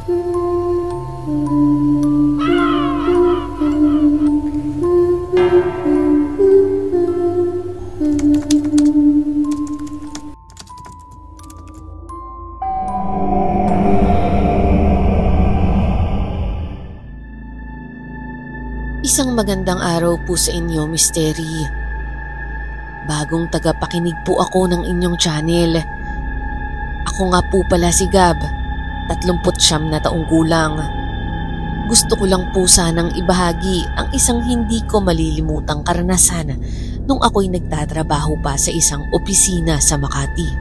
Isang magandang araw po sa inyo, Mystery. Bagong tagapakinig po ako ng inyong channel. Ako nga po pala si Gab, 39 na taong gulang. Gusto ko lang po sanang ibahagi ang isang hindi ko malilimutang karanasan nung ako'y nagtatrabaho pa sa isang opisina sa Makati.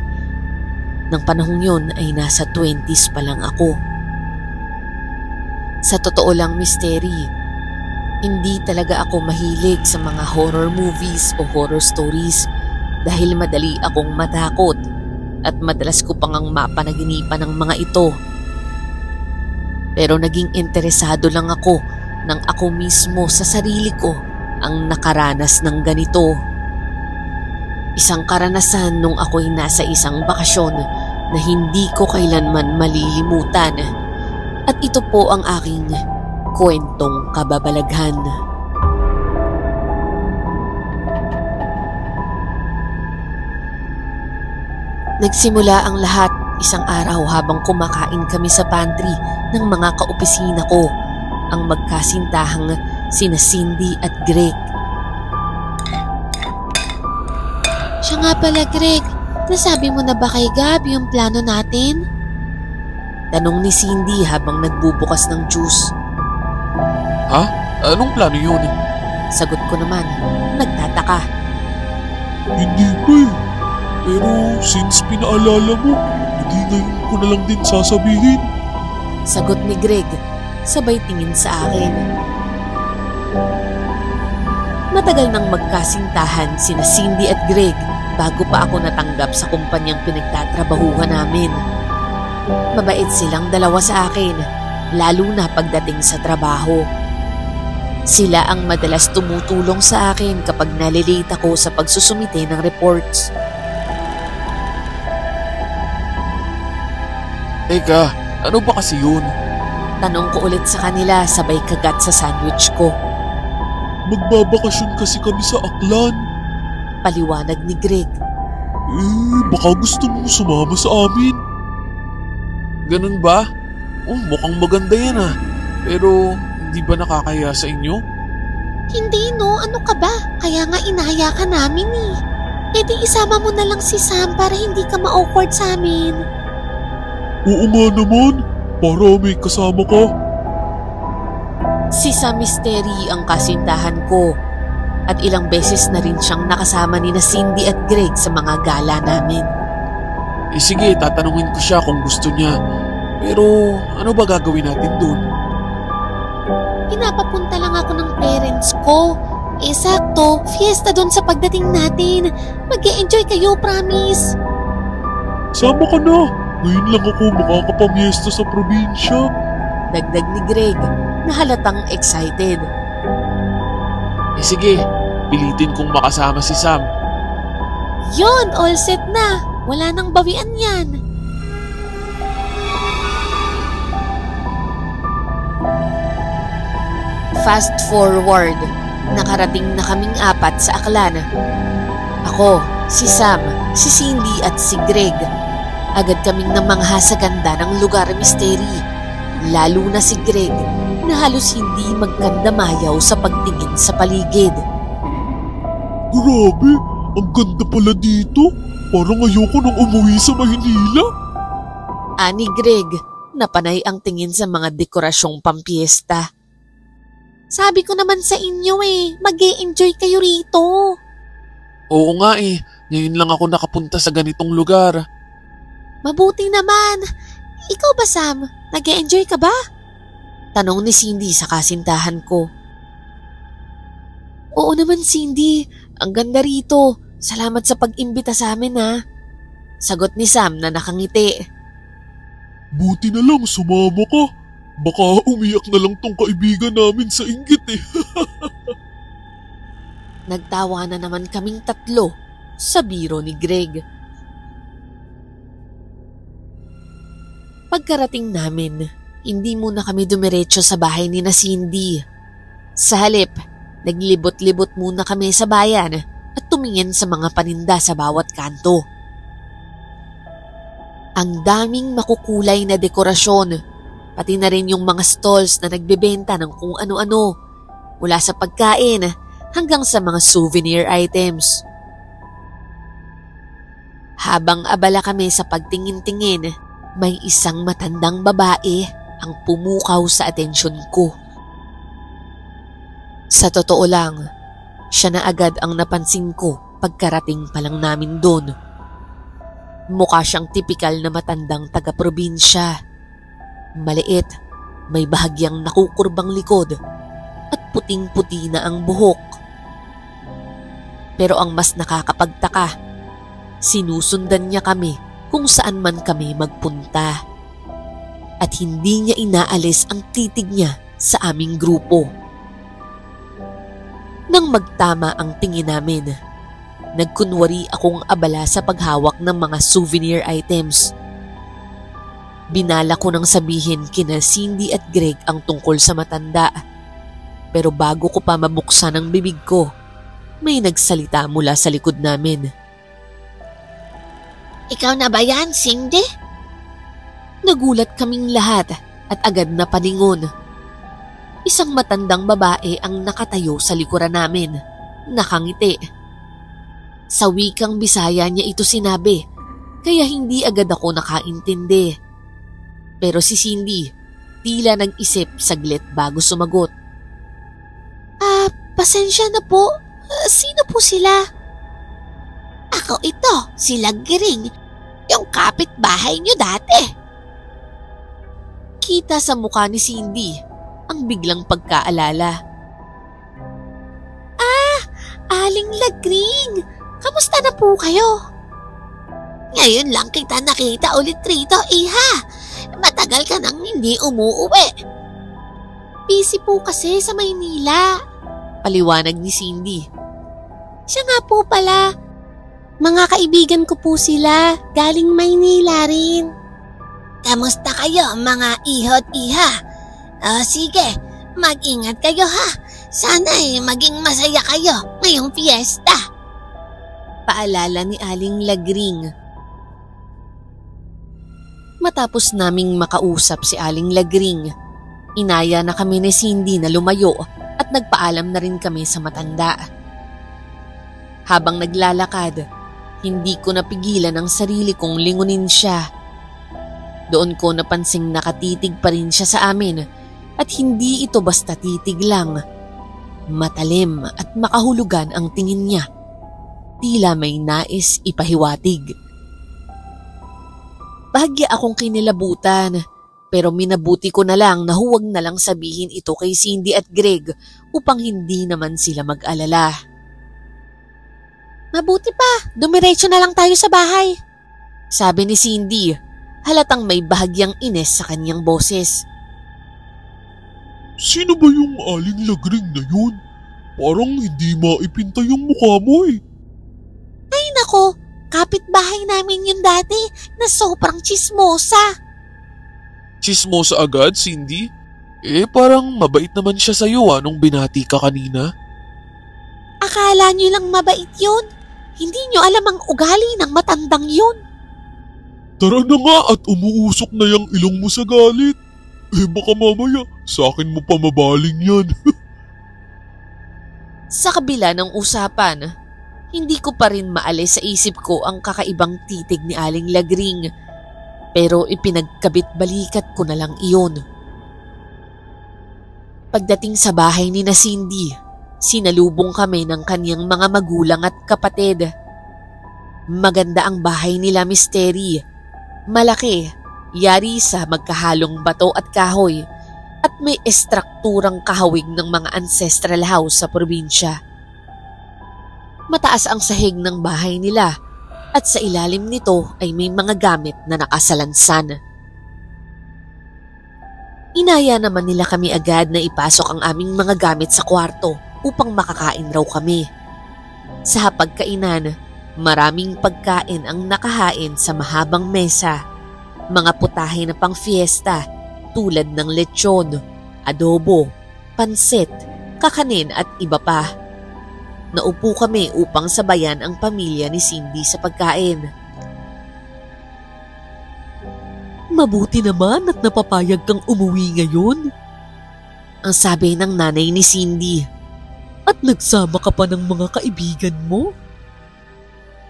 Nang panahong yun ay nasa 20s pa lang ako. Sa totoo lang, Mystery, hindi talaga ako mahilig sa mga horror movies o horror stories dahil madali akong matakot at madalas ko pang mapanaginipan ng mga ito. Pero naging interesado lang ako nang ako mismo sa sarili ko ang nakaranas ng ganito. Isang karanasan nung ako'y nasa isang bakasyon na hindi ko kailanman malilimutan. At ito po ang aking kwentong kababalaghan. Nagsimula ang lahat isang araw habang kumakain kami sa pantry ng mga kaopisina ko, ang magkasintahang sina Cindy at Greg. Siya nga pala, Greg, nasabi mo na ba kay Gab yung plano natin? Tanong ni Cindy habang nagbubukas ng juice. Ha? Anong plano yun? Sagot ko naman, nagtataka. Hindi pa eh. Pero since pinaalala mo, hindi ngayon ko na lang din sasabihin. Sagot ni Greg, sabay tingin sa akin. Matagal nang magkasintahan sina Cindy at Greg bago pa ako natanggap sa kumpanyang pinagtatrabahuhan namin. Mabait silang dalawa sa akin, lalo na pagdating sa trabaho. Sila ang madalas tumutulong sa akin kapag nalilate ako sa pagsusumite ng reports. Teka, ano ba kasi yun? Tanong ko ulit sa kanila sabay kagat sa sandwich ko. Magbabakasyon kasi kami sa Aklan. Paliwanag ni Greg. Baka gusto mong sumama sa amin. Ganun ba? Mukhang maganda yan ah. Pero hindi ba nakakaya sa inyo? Hindi no, ano ka ba? Kaya nga inaya ka namin eh. E di isama mo na lang si Sam para hindi ka ma-awkward sa amin. Oo nga naman, para may kasama ka. Si Sam Mystery ang kasintahan ko at ilang beses na rin siyang nakasama ni na Cindy at Greg sa mga gala namin. Sige, tatanungin ko siya kung gusto niya. Pero ano ba gagawin natin doon? Pinapapunta lang ako ng parents ko. Sakto, fiesta doon sa pagdating natin. Mag-e-enjoy kayo, promise. Sama ka na. Ngayon lang ako makakapamiesta sa probinsya. Dagdag ni Greg na halatang excited. Sige, pilitin kong makasama si Sam. Yon, all set na. Wala nang bawian yan. Fast forward, nakarating na kaming apat sa Aklan. Ako, si Sam, si Cindy at si Greg. Agad kaming namangha sa ganda ng lugar, Mystery. Lalo na si Greg na halos hindi magkandamayaw sa pagtingin sa paligid. Grabe, ang ganda pala dito. Parang ayoko nang umuwi sa Maynila. Ani Greg, napanay ang tingin sa mga dekorasyong pampiesta. Sabi ko naman sa inyo mag-e-enjoy kayo rito. Oo nga eh, ngayon lang ako nakapunta sa ganitong lugar. Mabuti naman. Ikaw ba, Sam? Nag-e-enjoy ka ba? Tanong ni Cindy sa kasintahan ko. Oo naman, Cindy. Ang ganda rito. Salamat sa pag-imbita sa amin ha. Sagot ni Sam na nakangiti. Buti na lang sumama ka. Baka umiyak na lang tong kaibigan namin sa inggit eh. Nagtawa na naman kaming tatlo sa biro ni Greg. Pagkarating namin, hindi muna kami dumiretso sa bahay ni na Cindy. Sa halip, naglibot-libot muna kami sa bayan at tumingin sa mga paninda sa bawat kanto. Ang daming makukulay na dekorasyon, pati na rin yung mga stalls na nagbebenta ng kung ano-ano, mula sa pagkain hanggang sa mga souvenir items. Habang abala kami sa pagtingin-tingin, may isang matandang babae ang pumukaw sa atensyon ko. Sa totoo lang, siya na agad ang napansin ko pagkarating pa lang namin doon. Mukha siyang tipikal na matandang taga-probinsya. Maliit, may bahagyang nakukurbang likod at puting-puti na ang buhok. Pero ang mas nakakapagtaka, sinusundan niya kami kung saan man kami magpunta. At hindi niya inaalis ang titig niya sa aming grupo. Nang magtama ang tingin namin, nagkunwari akong abala sa paghawak ng mga souvenir items. Binala ko nang sabihin kina Cindy at Greg ang tungkol sa matanda. Pero bago ko pa mabuksan ang bibig ko, may nagsalita mula sa likod namin. Ikaw na ba yan, Cindy? Nagulat kaming lahat at agad na paningon. Isang matandang babae ang nakatayo sa likuran namin, nakangiti. Sa wikang Bisaya niya ito sinabi, kaya hindi agad ako nakaintindi. Pero si Cindy, tila nag-isip saglit bago sumagot. Pasensya na po. Sino po sila? Ako ito, sila Gring, yung kapitbahay niyo dati. Kita sa mukha ni Cindy ang biglang pagkaalala. Aling Lagring, kamusta na po kayo? Ngayon lang kita nakita ulit rito, Iha. Matagal ka nang hindi umuuwi. Busy po kasi sa Maynila. Paliwanag ni Cindy. Siya nga po pala. Mga kaibigan ko po sila, galing Maynila rin. Kamusta kayo mga iho't iha? Sige, mag-ingat kayo ha. Sana'y maging masaya kayo ngayong fiesta. Paalala ni Aling Lagring. Matapos naming makausap si Aling Lagring, inaya na kami ni Cindy na lumayo at nagpaalam na rin kami sa matanda. Habang naglalakad, hindi ko napigilan ang sarili kong lingunin siya. Doon ko napansing nakatitig pa rin siya sa amin at hindi ito basta titig lang. Matalim at makahulugan ang tingin niya. Tila may nais ipahiwatig. Bahagya akong kinilabutan, pero minabuti ko na lang na huwag na lang sabihin ito kay Cindy at Greg upang hindi naman sila mag-alala. Mabuti pa, dumiretso na lang tayo sa bahay. Sabi ni Cindy, halatang may bahagyang ines sa kanyang boses. Sino ba yung Aling Lagring na yun? Parang hindi maipinta yung mukha mo eh. Ay nako, kapitbahay namin yun dati na sobrang tsismosa. Tsismosa agad, Cindy? Parang mabait naman siya sa'yo nung binati ka kanina. Akala nyo lang mabait yun? Hindi nyo alam ang ugali ng matandang yun. Tara na nga at umuusok na yung ilong mo sa galit. Baka mamaya sa akin mo pa mabaling yan. Sa kabila ng usapan, hindi ko pa rin maalis sa isip ko ang kakaibang titig ni Aling Lagring. Pero ipinagkabit-balikat ko na lang iyon. Pagdating sa bahay ni na Cindy, sinalubong kami ng kanyang mga magulang at kapatid. Maganda ang bahay nila, Misteri. Malaki, yari sa magkahalong bato at kahoy at may estrukturang kahawig ng mga ancestral house sa probinsya. Mataas ang sahig ng bahay nila at sa ilalim nito ay may mga gamit na nakasalansan. Inaya naman nila kami agad na ipasok ang aming mga gamit sa kwarto upang makakain raw kami. Sa hapagkainan, maraming pagkain ang nakahain sa mahabang mesa, mga putahe na pang fiesta tulad ng lechon, adobo, pansit, kakanin at iba pa. Naupo kami upang sabayan ang pamilya ni Cindy sa pagkain. Mabuti naman at napapayag kang umuwi ngayon, ang sabi ng nanay ni Cindy. At nagsama ka pa ng mga kaibigan mo?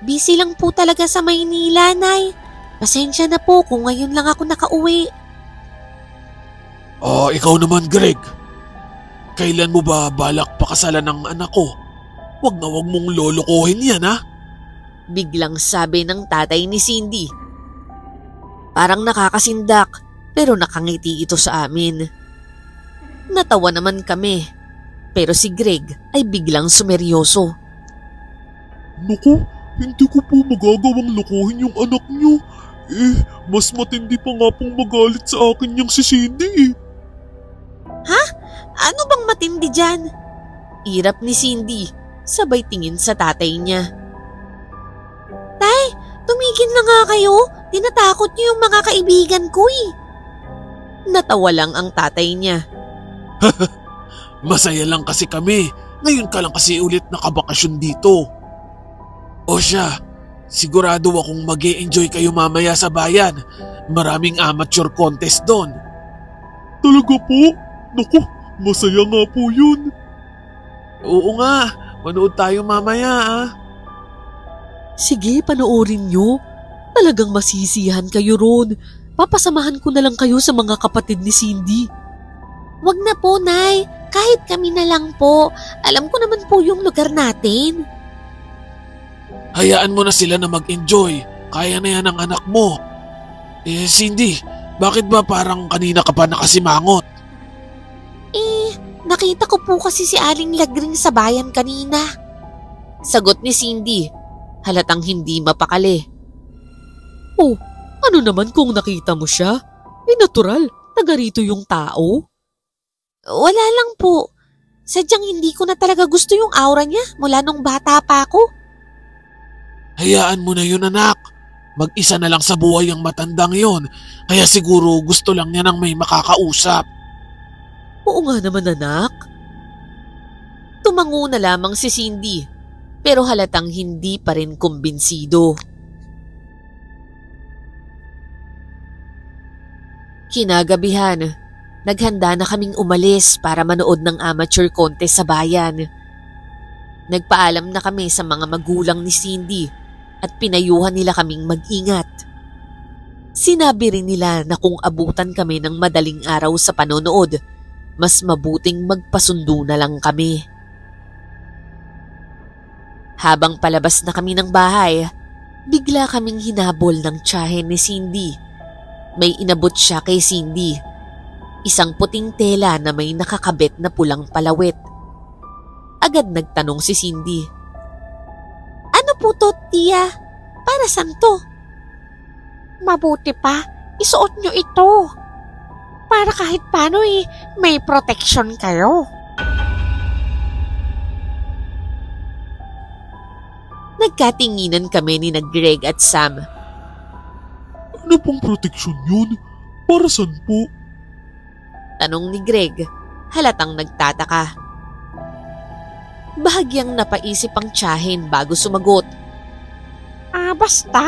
Busy lang po talaga sa Maynila, Nay. Pasensya na po kung ngayon lang ako nakauwi. Ikaw naman, Greg. Kailan mo ba balak pakasalan ng anak ko? Wag na wag mong lolokohin yan, ha? Biglang sabi ng tatay ni Cindy. Parang nakakasindak pero nakangiti ito sa amin. Natawa naman kami pero si Greg ay biglang sumeryoso. Naku, hindi ko po magagawang lokohin yung anak niyo. Mas matindi pa nga pong magalit sa akin yung si Cindy. Ha? Ano bang matindi dyan? Irap ni Cindy, sabay tingin sa tatay niya. Tay, tumigil na nga kayo. Tinatakot niyo yung mga kaibigan ko eh. Natawa lang ang tatay niya. Masaya lang kasi kami. Ngayon ka lang kasi ulit nakabakasyon dito. O siya, sigurado akong mag-e-enjoy kayo mamaya sa bayan. Maraming amateur contest doon. Talaga po? Naku, masaya nga po yun. Oo nga, manood tayo mamaya ah. Sige, panoorin nyo. Talagang masisihan kayo ron. Papasamahan ko na lang kayo sa mga kapatid ni Cindy. Wag na po, Nay. Kahit kami na lang po. Alam ko naman po yung lugar natin. Hayaan mo na sila na mag-enjoy. Kaya na yan ang anak mo. Cindy, bakit ba parang kanina ka pa nakasimangot? Nakita ko po kasi si Aling Lagring sa bayan kanina. Sagot ni Cindy. Halatang hindi mapakali. Oh, ano naman kung nakita mo siya? Natural, taga rito yung tao. Wala lang po. Sadyang hindi ko na talaga gusto yung aura niya mula nung bata pa ako. Hayaan mo na yun, anak. Mag-isa na lang sa buhay ang matandang yon. Kaya siguro gusto lang niya ng may makakausap. Oo nga naman, anak. Tumango na lamang si Cindy, pero halatang hindi pa rin kumbinsido. Kinagabihan, naghanda na kaming umalis para manood ng amateur contest sa bayan. Nagpaalam na kami sa mga magulang ni Cindy at pinayuhan nila kaming mag-ingat. Sinabi rin nila na kung abutan kami ng madaling araw sa panonood, mas mabuting magpasundo na lang kami. Habang palabas na kami ng bahay, bigla kaming hinabol ng tiyahin ni Cindy. May inabot siya kay Cindy. Isang puting tela na may nakakabit na pulang palawit. Agad nagtanong si Cindy. Ano po to, tiya? Para saan to? Mabuti pa, isuot nyo ito. Para kahit paano may protection kayo. Nagkatinginan kami ni Greg at Sam. Ano pong proteksyon yun? Para saan po? Tanong ni Greg, halatang nagtataka. Bahagyang napaisip ang tiyahin bago sumagot. Basta.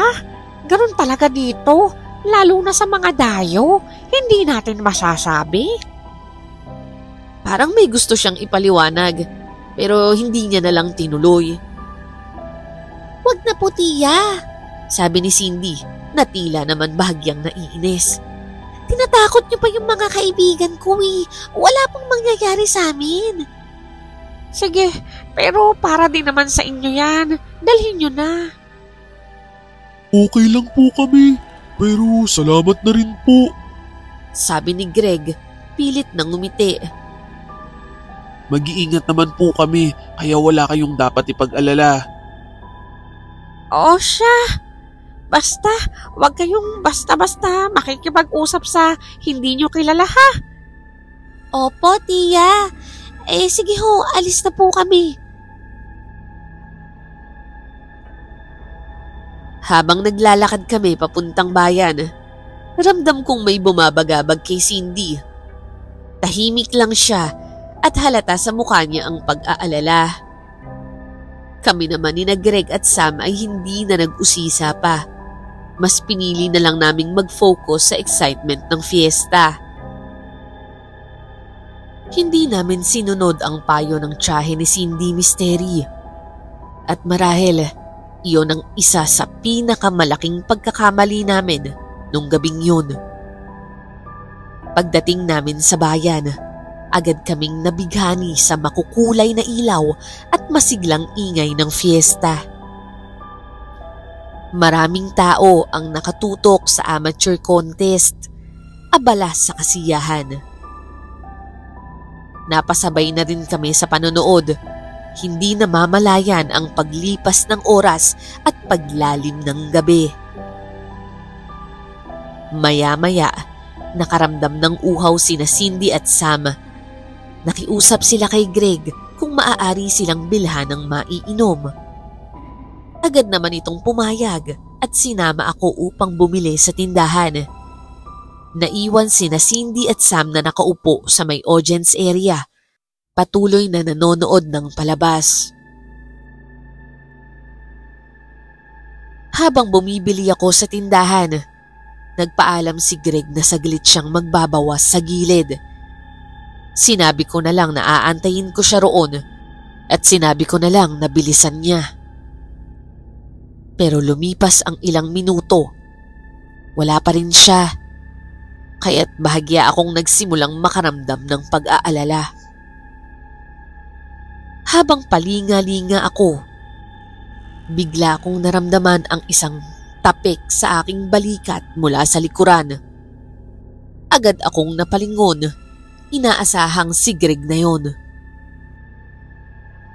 Ganun talaga dito. Lalo na sa mga dayo. Hindi natin masasabi. Parang may gusto siyang ipaliwanag, pero hindi niya na lang tinuloy. Wag na po, tiya. Sabi ni Cindy, na tila naman bahagyang naiinis. Tinatakot niyo pa yung mga kaibigan ko eh. Wala pong mangyayari sa amin. Sige, pero para din naman sa inyo yan. Dalhin niyo na. Okay lang po kami, pero salamat na rin po. Sabi ni Greg, pilit na ngumiti. Mag-iingat naman po kami, kaya wala kayong dapat ipag-alala. O siya. Basta, wag kayong basta-basta makikipag-usap sa hindi nyo kilala ha. Opo, tiya. Sige ho, alis na po kami. Habang naglalakad kami papuntang bayan, Ramdam kong may bumabagabag kay Cindy. Tahimik lang siya at halata sa mukha niya ang pag-aalala. Kami naman ni Greg at Sam ay hindi na nag-usisa pa. Mas pinili na lang naming mag-focus sa excitement ng fiesta. Hindi namin sinunod ang payo ng tiyahe ni Cindy Misteri. At marahil, iyon ang isa sa pinakamalaking pagkakamali namin nung gabing yun. Pagdating namin sa bayan, agad kaming nabighani sa makukulay na ilaw at masiglang ingay ng fiesta. Maraming tao ang nakatutok sa amateur contest, abala sa kasiyahan. Napasabay na rin kami sa panonood. Hindi namamalayan ang paglipas ng oras at paglalim ng gabi. Maya-maya, nakaramdam ng uhaw sina Cindy at Sam. Nakiusap sila kay Greg kung maaari silang bilhan ng maiinom. Agad naman itong pumayag at sinama ako upang bumili sa tindahan. Naiwan sina Cindy at Sam na nakaupo sa may audience area. Patuloy na nanonood ng palabas. Habang bumibili ako sa tindahan, nagpaalam si Greg na saglit siyang magbabawas sa gilid. Sinabi ko na lang na aantayin ko siya roon at sinabi ko na lang na bilisan niya. Pero lumipas ang ilang minuto. Wala pa rin siya. Kaya't bahagya akong nagsimulang makaramdam ng pag-aalala. Habang palinga-linga ako, bigla akong naramdaman ang isang tapik sa aking balikat mula sa likuran. Agad akong napalingon, inaasahang si Greg na yon.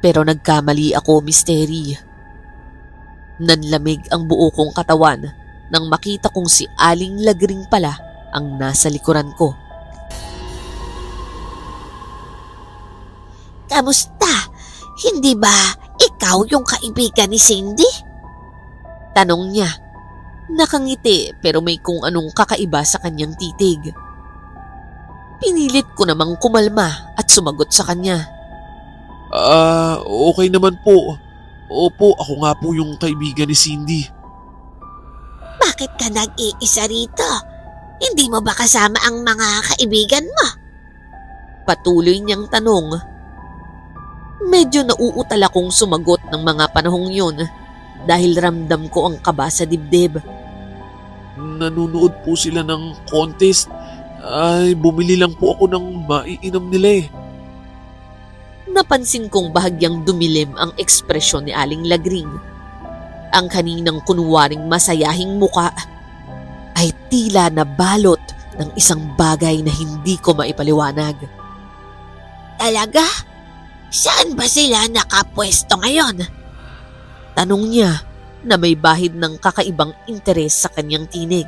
Pero nagkamali ako, Misteri. Nanlamig ang buo kong katawan nang makita kong si Aling Lagring pala ang nasa likuran ko. Kamusta? Hindi ba ikaw yung kaibigan ni Cindy? Tanong niya. Nakangiti pero may kung anong kakaiba sa kanyang titig. Pinilit ko namang kumalma at sumagot sa kanya. Okay naman po. Opo, ako nga po yung kaibigan ni Cindy. Bakit ka nag-iisa rito? Hindi mo ba kasama ang mga kaibigan mo? Patuloy niyang tanong. Medyo nauutal akong sumagot ng mga panahong yun dahil ramdam ko ang kaba sa dibdib. Nanonood po sila ng contest. Ay, bumili lang po ako ng maiinom nila eh. Napansin kong bahagyang dumilim ang ekspresyon ni Aling Lagring. Ang kaninang kunwaring masayahing muka ay tila nabalot ng isang bagay na hindi ko maipaliwanag. Talaga? Saan ba sila nakapwesto ngayon? Tanong niya na may bahid ng kakaibang interes sa kanyang tinig.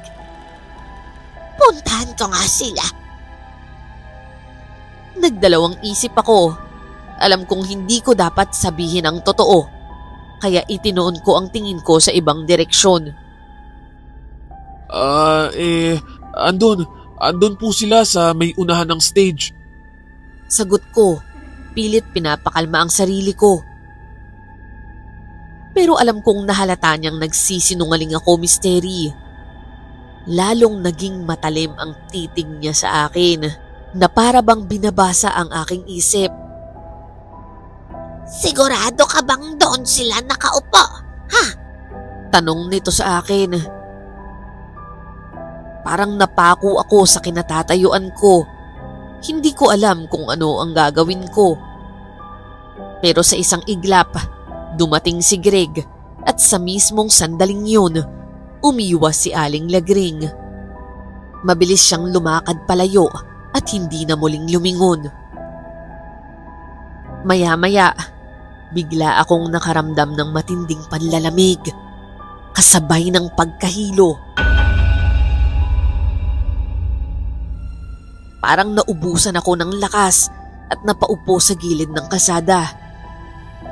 Puntahan ko nga sila. Nagdalawang isip ako. Alam kong hindi ko dapat sabihin ang totoo. Kaya itinoon ko ang tingin ko sa ibang direksyon. Andun po sila sa may unahan ng stage. Sagot ko, pilit pinapakalma ang sarili ko. Pero alam kong nahalata niyang nagsisinungaling ako, Misteri. Lalong naging matalim ang titig niya sa akin na para bang binabasa ang aking isip. Sigurado ka bang doon sila nakaupo? Ha? Tanong nito sa akin. Parang napako ako sa kinatatayuan ko. Hindi ko alam kung ano ang gagawin ko. Pero sa isang iglap, dumating si Greg at sa mismong sandaling yun, umiwas si Aling Lagring. Mabilis siyang lumakad palayo at hindi na muling lumingon. Maya-maya, bigla akong nakaramdam ng matinding panlalamig, kasabay ng pagkahilo. Parang naubusan ako ng lakas at napaupo sa gilid ng kalsada.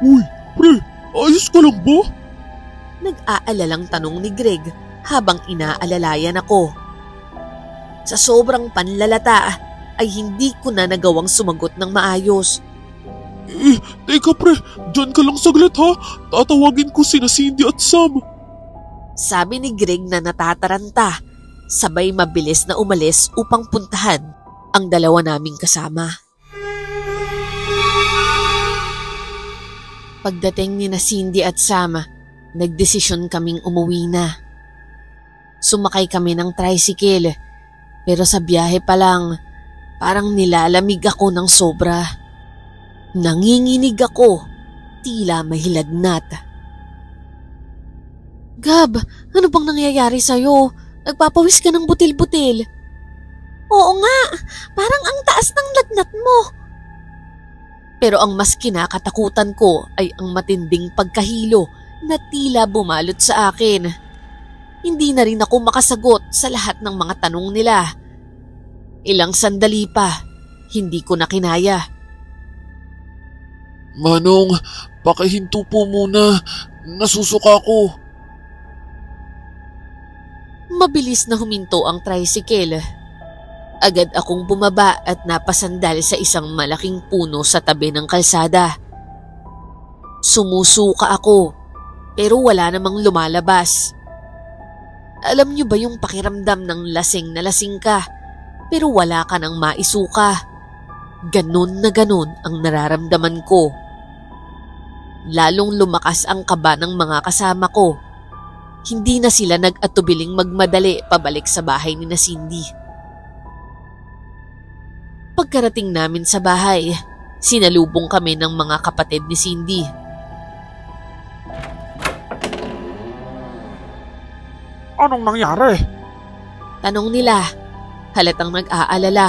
Uy, pre, ayos ka lang ba? Nag-aalalang tanong ni Greg habang inaalalayan ako. Sa sobrang panlalata ay hindi ko na nagawang sumagot ng maayos. Teka pre, dyan ka lang saglit ha. Tatawagin ko sina Cindy at Sam. Sabi ni Greg na natataranta, sabay mabilis na umalis upang puntahan ang dalawa naming kasama. Pagdating ni na Cindy at Sam, nagdesisyon kaming umuwi na. Sumakay kami ng tricycle, pero sa biyahe pa lang, parang nilalamig ako ng sobra. Nanginginig ako, tila may hilagnat. Gab, ano bang nangyayari sa'yo? Nagpapawis ka ng butil-butil. Oo nga, parang ang taas ng lagnat mo. Pero ang mas kinakatakutan ko ay ang matinding pagkahilo na tila bumalot sa akin. Hindi na rin ako makasagot sa lahat ng mga tanong nila. Ilang sandali pa, hindi ko na kinaya. Manong, pakihinto po muna. Nasusuka ko. Mabilis na huminto ang tricycle. Agad akong bumaba at napasandal sa isang malaking puno sa tabi ng kalsada. Sumusuka ako, pero wala namang lumalabas. Alam niyo ba yung pakiramdam ng lasing na lasing ka, pero wala ka nang maisuka? Ganon na ganon ang nararamdaman ko. Lalong lumakas ang kaba ng mga kasama ko. Hindi na sila nag-atubiling magmadali pabalik sa bahay ni na Cindy. Pagkarating namin sa bahay, sinalubong kami ng mga kapatid ni Cindy. Anong nangyari? Tanong nila, halatang nag-aalala.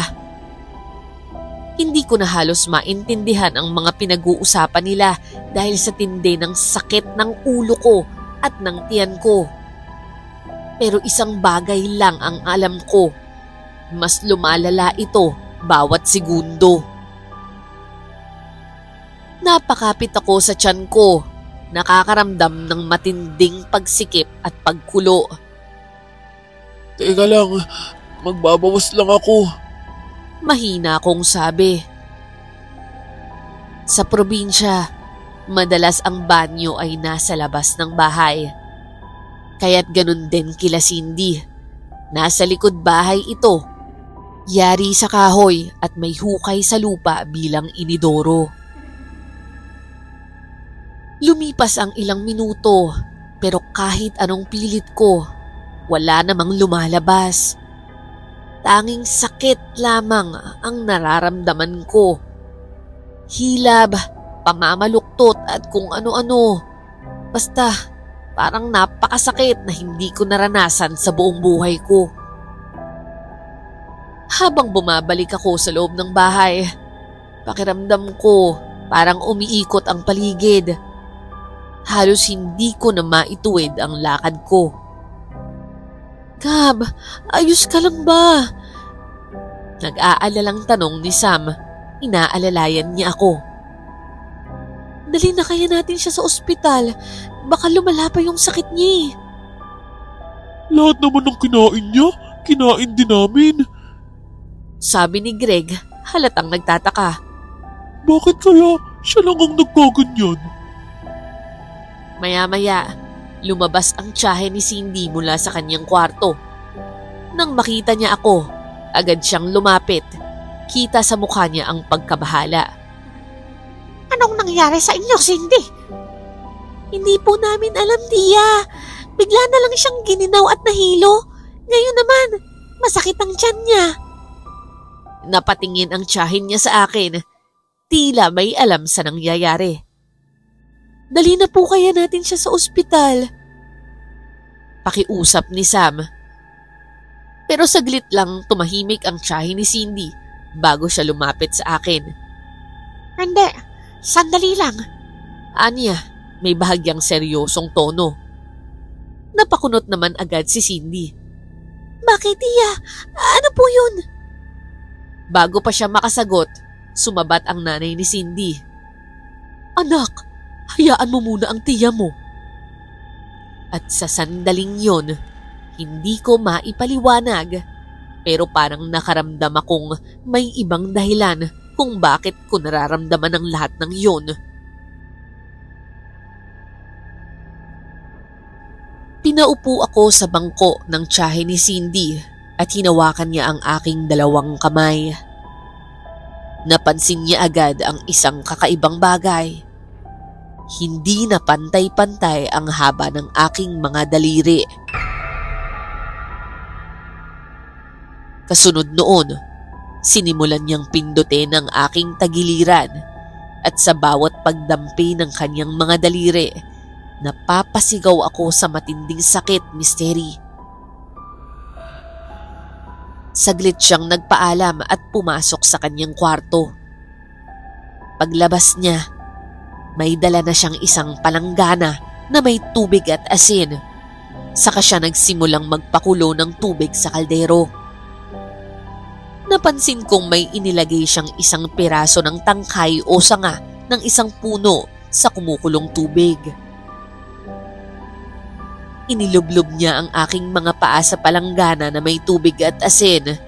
Hindi ko na halos maintindihan ang mga pinag-uusapan nila dahil sa tindi ng sakit ng ulo ko at ng tiyan ko. Pero isang bagay lang ang alam ko, mas lumalala ito bawat segundo. Napakapit ako sa tiyan ko, nakakaramdam ng matinding pagsikip at pagkulo. Teka lang, magbabawas lang ako. Mahina akong sabi. Sa probinsya, madalas ang banyo ay nasa labas ng bahay. Kaya't ganun din kila Cindy. Nasa likod bahay ito. Yari sa kahoy at may hukay sa lupa bilang inidoro. Lumipas ang ilang minuto, pero kahit anong pilit ko, wala namang lumalabas. Tanging sakit lamang ang nararamdaman ko. Hilab, pamamaluktot at kung ano-ano. Basta parang napakasakit na hindi ko naranasan sa buong buhay ko. Habang bumabalik ako sa loob ng bahay, pakiramdam ko parang umiikot ang paligid. Halos hindi ko na maituwid ang lakad ko. Gab, ayos ka lang ba? Nag-aalalang tanong ni Sam. Inaalalayan niya ako. Dali na kaya natin siya sa ospital. Baka lumala pa yung sakit niya. Lahat naman ng kinain niya, kinain din namin. Sabi ni Greg, halatang nagtataka. Bakit kaya siya lang ang nagkaganyan? Maya-maya, lumabas ang tiyahe ni Cindy mula sa kanyang kwarto. Nang makita niya ako, agad siyang lumapit. Kita sa mukha niya ang pagkabahala. Anong nangyari sa inyo, Cindy? Hindi po namin alam, Tia. Bigla na lang siyang gininaw at nahilo. Ngayon naman, masakit ang tiyan niya. Napatingin ang tiyahin niya sa akin. Tila may alam sa nangyayari. Dali na po kaya natin siya sa ospital. Pakiusap ni Sam. Pero saglit lang tumahimik ang tiyahin ni Cindy bago siya lumapit sa akin. Hindi, sandali lang. Anya, may bahagyang seryosong tono. Napakunot naman agad si Cindy. Bakit, Tia? Ano po yun? Bago pa siya makasagot, sumabat ang nanay ni Cindy. Anak, hayaan mo muna ang tiya mo. At sa sandaling yon, hindi ko maipaliwanag. Pero parang nakaramdam akong may ibang dahilan kung bakit ko nararamdaman ang lahat ng yun. Pinaupo ako sa bangko ng tiyahe ni Cindy at hinawakan niya ang aking dalawang kamay. Napansin niya agad ang isang kakaibang bagay. Hindi na pantay-pantay ang haba ng aking mga daliri. Kasunod noon, sinimulan niyang pindutin ang aking tagiliran at sa bawat pagdampi ng kanyang mga daliri, napapasigaw ako sa matinding sakit, Misteri. Saglit siyang nagpaalam at pumasok sa kanyang kwarto. Paglabas niya, may dala na siyang isang palanggana na may tubig at asin. Saka siya nagsimulang magpakulo ng tubig sa kaldero. Napansin kong may inilagay siyang isang piraso ng tangkay o sanga ng isang puno sa kumukulong tubig. Inilublob niya ang aking mga paa sa palanggana na may tubig at asin.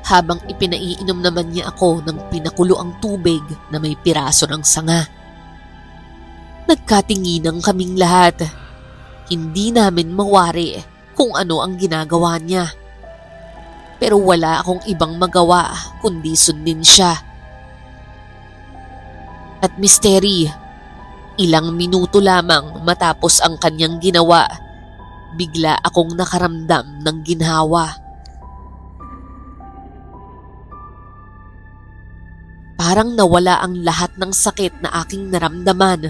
Habang ipinaiinom naman niya ako ng pinakulo ang tubig na may piraso ng sanga. Nagkatinginan kaming lahat. Hindi namin mawari kung ano ang ginagawa niya. Pero wala akong ibang magawa kundi sundin siya. At Misteri, ilang minuto lamang matapos ang kanyang ginawa, bigla akong nakaramdam ng ginhawa. Parang nawala ang lahat ng sakit na aking naramdaman.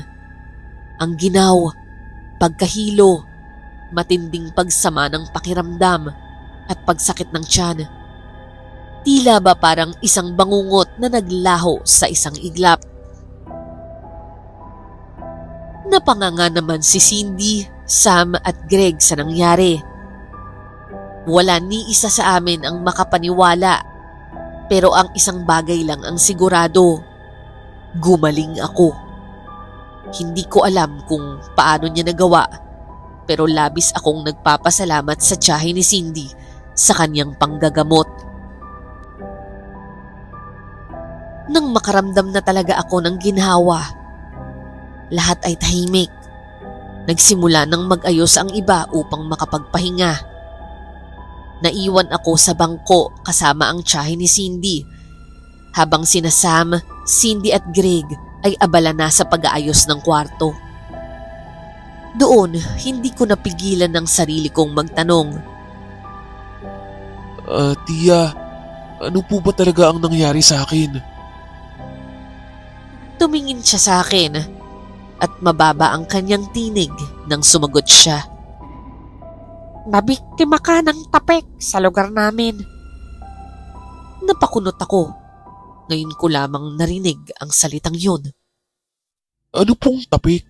Ang ginaw, pagkahilo, matinding pagsama ng pakiramdam at pagsakit ng tiyan. Tila ba parang isang bangungot na naglaho sa isang iglap. Napanganga naman si Cindy, Sam at Greg sa nangyari. Wala ni isa sa amin ang makapaniwala, pero ang isang bagay lang ang sigurado. Gumaling ako. Hindi ko alam kung paano niya nagawa, pero labis akong nagpapasalamat sa tiyahe ni Cindy sa kanyang panggagamot. Nang makaramdam na talaga ako ng ginhawa, lahat ay tahimik. Nagsimula nang mag-ayos ang iba upang makapagpahinga. Naiwan ako sa bangko kasama ang tiyahe ni Cindy, habang sina Sam, Cindy at Greg ay abala na sa pag-aayos ng kwarto. Doon, hindi ko napigilan ng sarili kong magtanong. Tia, ano po ba talaga ang nangyari sa akin? Tumingin siya sa akin at mababa ang kanyang tinig nang sumagot siya. Nabiktima ka ng tapik sa lugar namin. Napakunot ako. Ngayon ko lamang narinig ang salitang yun. Ano pong tapik?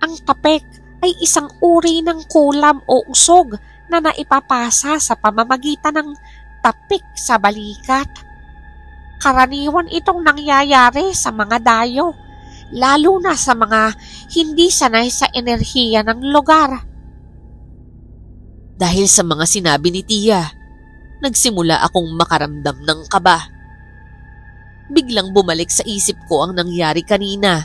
Ang tapik ay isang uri ng kulam o usog na naipapasa sa pamamagitan ng tapik sa balikat. Karaniwan itong nangyayari sa mga dayo, lalo na sa mga hindi sanay sa enerhiya ng lugar. Dahil sa mga sinabi ni Tia, nagsimula akong makaramdam ng kaba. Biglang bumalik sa isip ko ang nangyari kanina,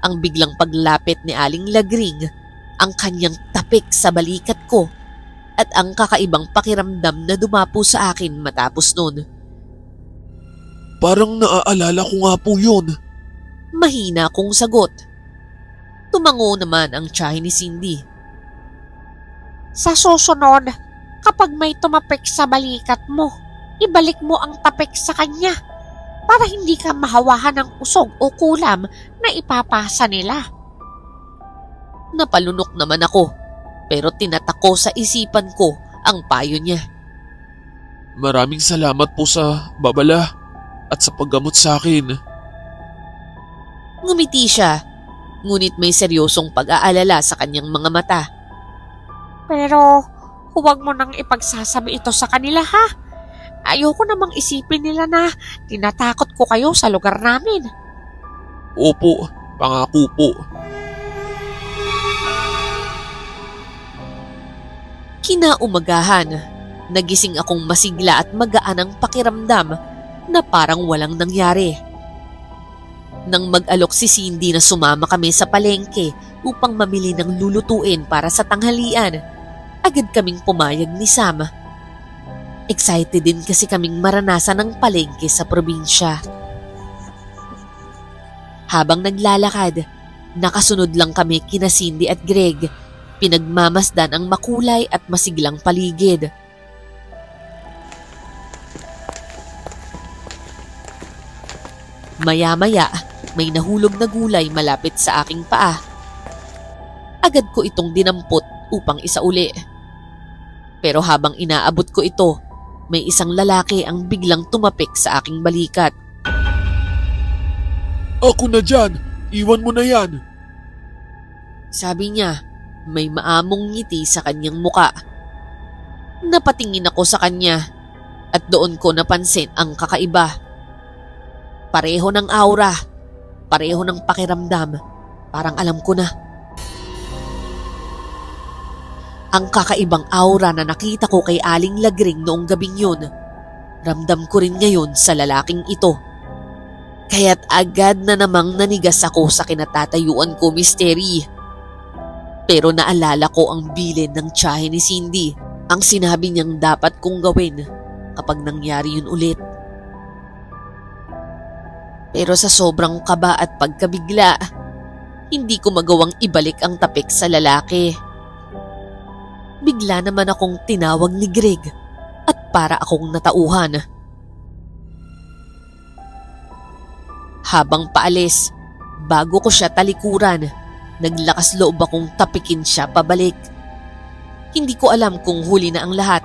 ang biglang paglapit ni Aling Lagring, ang kanyang tapik sa balikat ko, at ang kakaibang pakiramdam na dumapo sa akin matapos nun. Parang naaalala ko nga po yun. Mahina kong sagot. Tumango naman ang tiyahe ni Cindy. Sa susunod, kapag may tumapik sa balikat mo, ibalik mo ang tapik sa kanya para hindi ka mahawahan ng usog o kulam na ipapasa nila. Napalunok naman ako, pero tinatak ko sa isipan ko ang payo niya. Maraming salamat po sa babala at sa paggamot sa akin. Ngumiti siya, ngunit may seryosong pag-aalala sa kanyang mga mata. Pero huwag mo nang ipagsasabi ito sa kanila, ha? Ayoko namang isipin nila na tinatakot ko kayo sa lugar namin. Opo, pangako po. Kinaumagahan, Nagising akong masigla at magaan ang pakiramdam na parang walang nangyari. Nang mag-alok si Cindy na sumama kami sa palengke upang mamili ng lulutuin para sa tanghalian, agad kaming pumayag ni Sam. Excited din kasi kaming maranasan ang palengke sa probinsya. Habang naglalakad, nakasunod lang kami kina Cindy at Greg, pinagmamasdan ang makulay at masiglang paligid. Maya-maya, may nahulog na gulay malapit sa aking paa. Agad ko itong dinampot upang isauli. Pero habang inaabot ko ito, may isang lalaki ang biglang tumapik sa aking balikat. Ako na dyan! Iwan mo na yan! Sabi niya, may maamong ngiti sa kanyang muka. Napatingin ako sa kanya at doon ko napansin ang kakaiba. Pareho ng aura, pareho ng pakiramdam, parang alam ko na. Ang kakaibang aura na nakita ko kay Aling Lagring noong gabing yun, ramdam ko rin ngayon sa lalaking ito. Kaya't agad na namang nanigas ako sa kinatatayuan ko, Misteri. Pero naalala ko ang bilin ng tiyahe ni Cindy, ang sinabi niyang dapat kong gawin kapag nangyari yun ulit. Pero sa sobrang kaba at pagkabigla, hindi ko magawang ibalik ang tapik sa lalaki. Bigla naman akong tinawag ni Greg at para akong natauhan. Habang paalis, bago ko siya talikuran, naglakas loob akong tapikin siya pabalik. Hindi ko alam kung huli na ang lahat,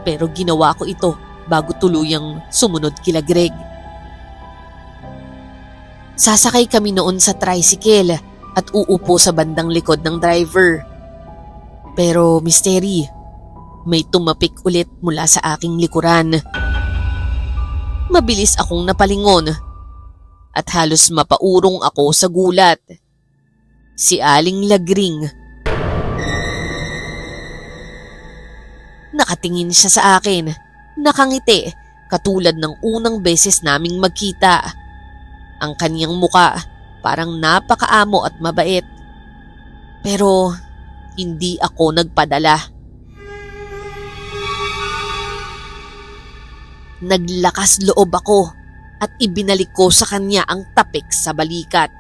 pero ginawa ko ito bago tuluyang sumunod kila Greg. Sasakay kami noon sa tricycle at uupo sa bandang likod ng driver. Pero Misteri, may tumapik ulit mula sa aking likuran. Mabilis akong napalingon at halos mapaurong ako sa gulat. Si Aling Lagring. Nakatingin siya sa akin, nakangiti, katulad ng unang beses naming magkita. Ang kanyang muka parang napakaamo at mabait. Pero hindi ako nagpadala. Naglakas loob ako at ibinalik ko sa kanya ang tapik sa balikat.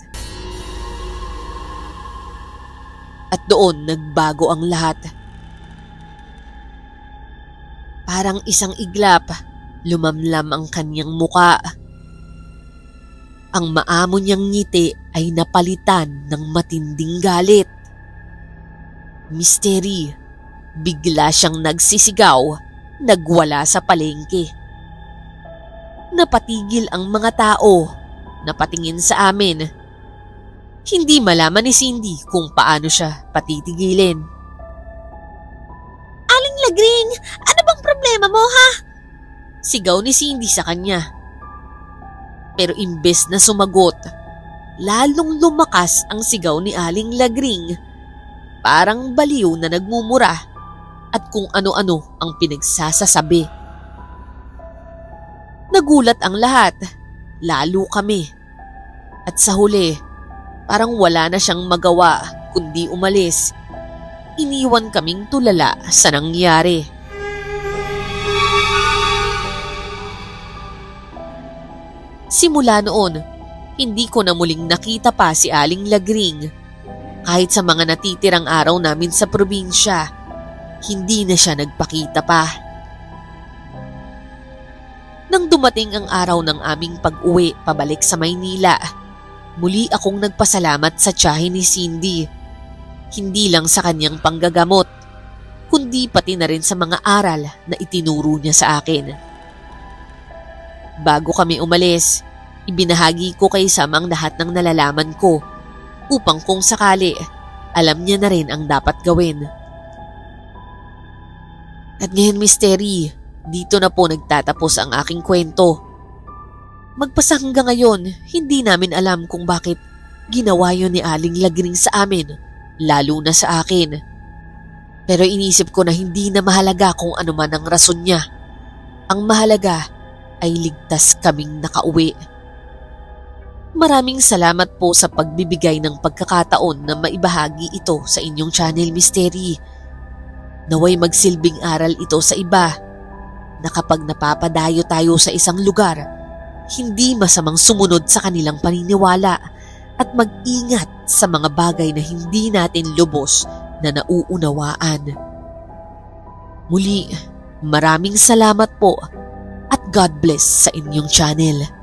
At doon nagbago ang lahat. Parang isang iglap, lumamlam ang kanyang muka. Ang maamo niyang ngiti ay napalitan ng matinding galit. Misteri, bigla siyang nagsisigaw, nagwala sa palengke. Napatigil ang mga tao, napatingin sa amin. Hindi malaman ni Cindy kung paano siya patitigilin. Aling Lagring, ano bang problema mo, ha? Sigaw ni Cindy sa kanya. Pero imbes na sumagot, lalong lumakas ang sigaw ni Aling Lagring. Parang baliw na nagmumura at kung ano-ano ang pinagsasasabi. Nagulat ang lahat, lalo kami. At sa huli, parang wala na siyang magawa kundi umalis. Iniwan kaming tulala sa nangyari. Simula noon, hindi ko na muling nakita pa si Aling Lagring. Kahit sa mga natitirang araw namin sa probinsya, hindi na siya nagpakita pa. Nang dumating ang araw ng aming pag-uwi pabalik sa Maynila, muli akong nagpasalamat sa tiyahe ni Cindy. Hindi lang sa kanyang panggagamot, kundi pati na rin sa mga aral na itinuro niya sa akin. Bago kami umalis, ibinahagi ko kay Sam ang lahat ng nalalaman ko upang kung sakali, alam niya na rin ang dapat gawin. At ngayon, Misteri, dito na po nagtatapos ang aking kwento. Magpasa hanggang ngayon, hindi namin alam kung bakit ginawa yun ni Aling Lagring sa amin, lalo na sa akin. Pero inisip ko na hindi na mahalaga kung ano man ang rason niya. Ang mahalaga ay ligtas kaming nakauwi. Maraming salamat po sa pagbibigay ng pagkakataon na maibahagi ito sa inyong channel, Mystery. Naway magsilbing aral ito sa iba na kapag napapadayo tayo sa isang lugar, hindi masamang sumunod sa kanilang paniniwala at mag-ingat sa mga bagay na hindi natin lubos na nauunawaan. Muli, maraming salamat po at God bless sa inyong channel.